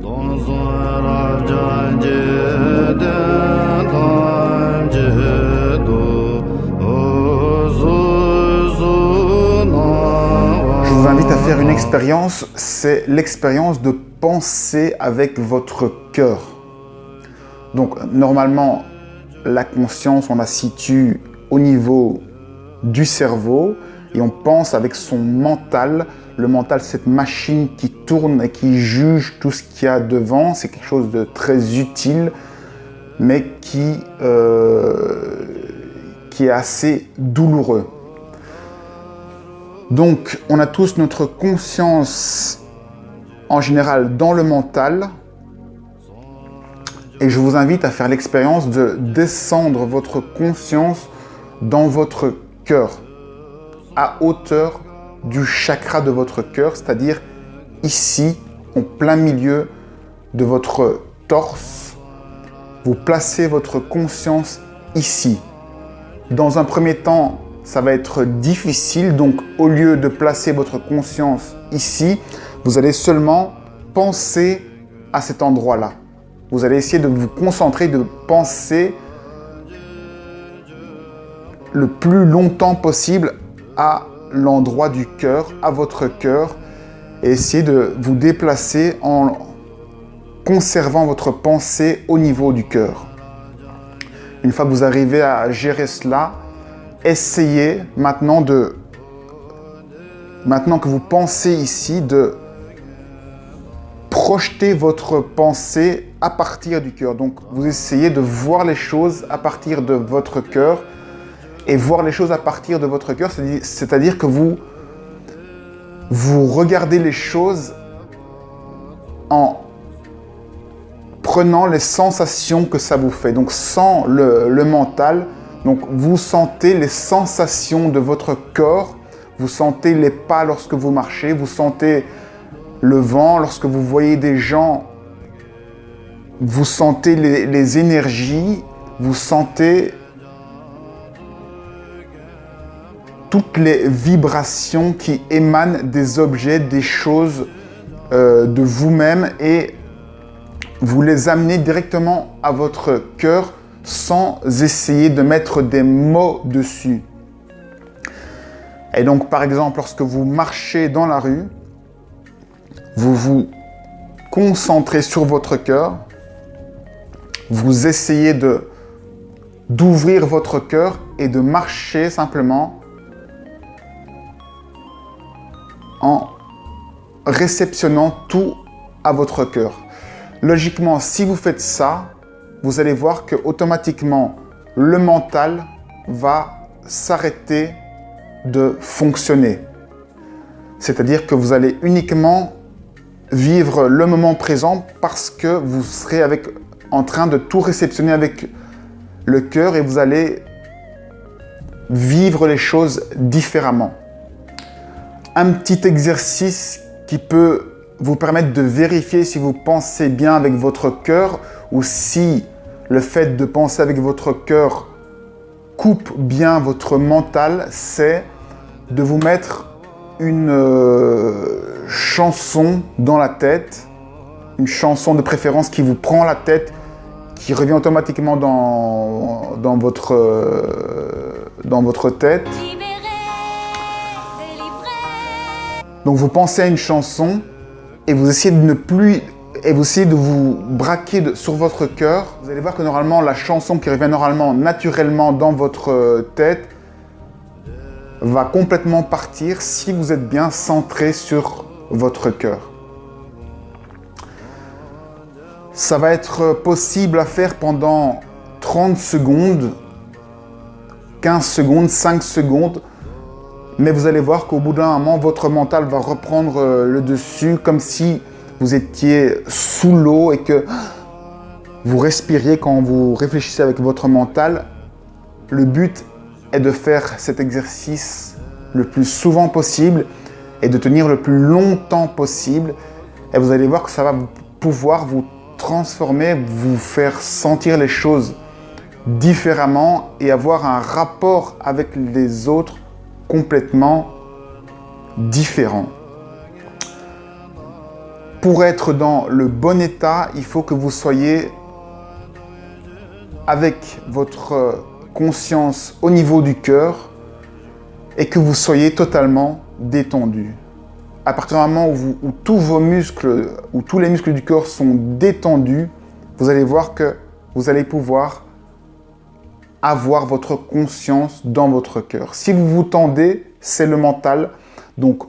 Je vous invite à faire une expérience, c'est l'expérience de penser avec votre cœur. Donc normalement, la conscience, on la situe au niveau du cerveau et on pense avec son mental. Le mental, c'est cette machine qui tourne et qui juge tout ce qu'il y a devant. C'est quelque chose de très utile, mais qui est assez douloureux. Donc, on a tous notre conscience en général dans le mental. Et je vous invite à faire l'expérience de descendre votre conscience dans votre cœur, à hauteur du chakra de votre cœur, c'est-à-dire ici, en plein milieu de votre torse. Vous placez votre conscience ici. Dans un premier temps, ça va être difficile, donc au lieu de placer votre conscience ici, vous allez seulement penser à cet endroit-là. Vous allez essayer de vous concentrer, de penser le plus longtemps possible à l'endroit du cœur, à votre cœur, et essayer de vous déplacer en conservant votre pensée au niveau du cœur. Une fois que vous arrivez à gérer cela, essayez maintenant que vous pensez ici, de projeter votre pensée à partir du cœur. Donc, vous essayez de voir les choses à partir de votre cœur. Et voir les choses à partir de votre cœur, c'est-à-dire que vous regardez les choses en prenant les sensations que ça vous fait. Donc, sans le mental, donc vous sentez les sensations de votre corps, vous sentez les pas lorsque vous marchez, vous sentez le vent lorsque vous voyez des gens, vous sentez les énergies, vous sentez toutes les vibrations qui émanent des objets, des choses de vous-même, et vous les amenez directement à votre cœur sans essayer de mettre des mots dessus. Et donc, par exemple, lorsque vous marchez dans la rue, vous vous concentrez sur votre cœur, vous essayez d'ouvrir votre cœur et de marcher simplement en réceptionnant tout à votre cœur. Logiquement, si vous faites ça, vous allez voir que automatiquement le mental va s'arrêter de fonctionner. C'est-à-dire que vous allez uniquement vivre le moment présent parce que vous serez en train de tout réceptionner avec le cœur et vous allez vivre les choses différemment. Un petit exercice qui peut vous permettre de vérifier si vous pensez bien avec votre cœur ou si le fait de penser avec votre cœur coupe bien votre mental, c'est de vous mettre une chanson dans la tête, une chanson de préférence qui vous prend la tête, qui revient automatiquement dans votre tête. Donc vous pensez à une chanson et vous essayez de vous braquer sur votre cœur. Vous allez voir que normalement la chanson qui revient naturellement dans votre tête va complètement partir si vous êtes bien centré sur votre cœur. Ça va être possible à faire pendant 30 secondes, 15 secondes, 5 secondes. Mais vous allez voir qu'au bout d'un moment, votre mental va reprendre le dessus, comme si vous étiez sous l'eau et que vous respiriez quand vous réfléchissez avec votre mental. Le but est de faire cet exercice le plus souvent possible et de tenir le plus longtemps possible. Et vous allez voir que ça va pouvoir vous transformer, vous faire sentir les choses différemment et avoir un rapport avec les autres complètement différent. pour être dans le bon état, il faut que vous soyez avec votre conscience au niveau du cœur et que vous soyez totalement détendu. À partir du moment où tous vos muscles, où tous les muscles du corps sont détendus, vous allez voir que vous allez pouvoir avoir votre conscience dans votre cœur. Si vous vous tendez, c'est le mental. Donc,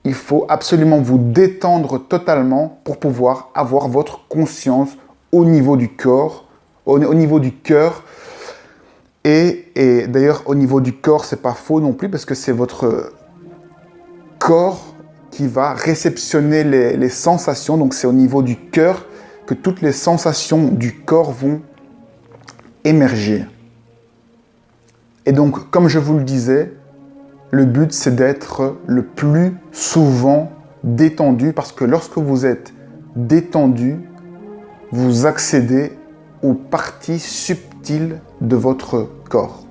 il faut absolument vous détendre totalement pour pouvoir avoir votre conscience au niveau du corps, au niveau du cœur. Et d'ailleurs, au niveau du corps, c'est pas faux non plus parce que c'est votre corps qui va réceptionner les sensations. Donc, c'est au niveau du cœur que toutes les sensations du corps vont émerger. Et donc, comme je vous le disais, le but, c'est d'être le plus souvent détendu parce que lorsque vous êtes détendu, vous accédez aux parties subtiles de votre corps.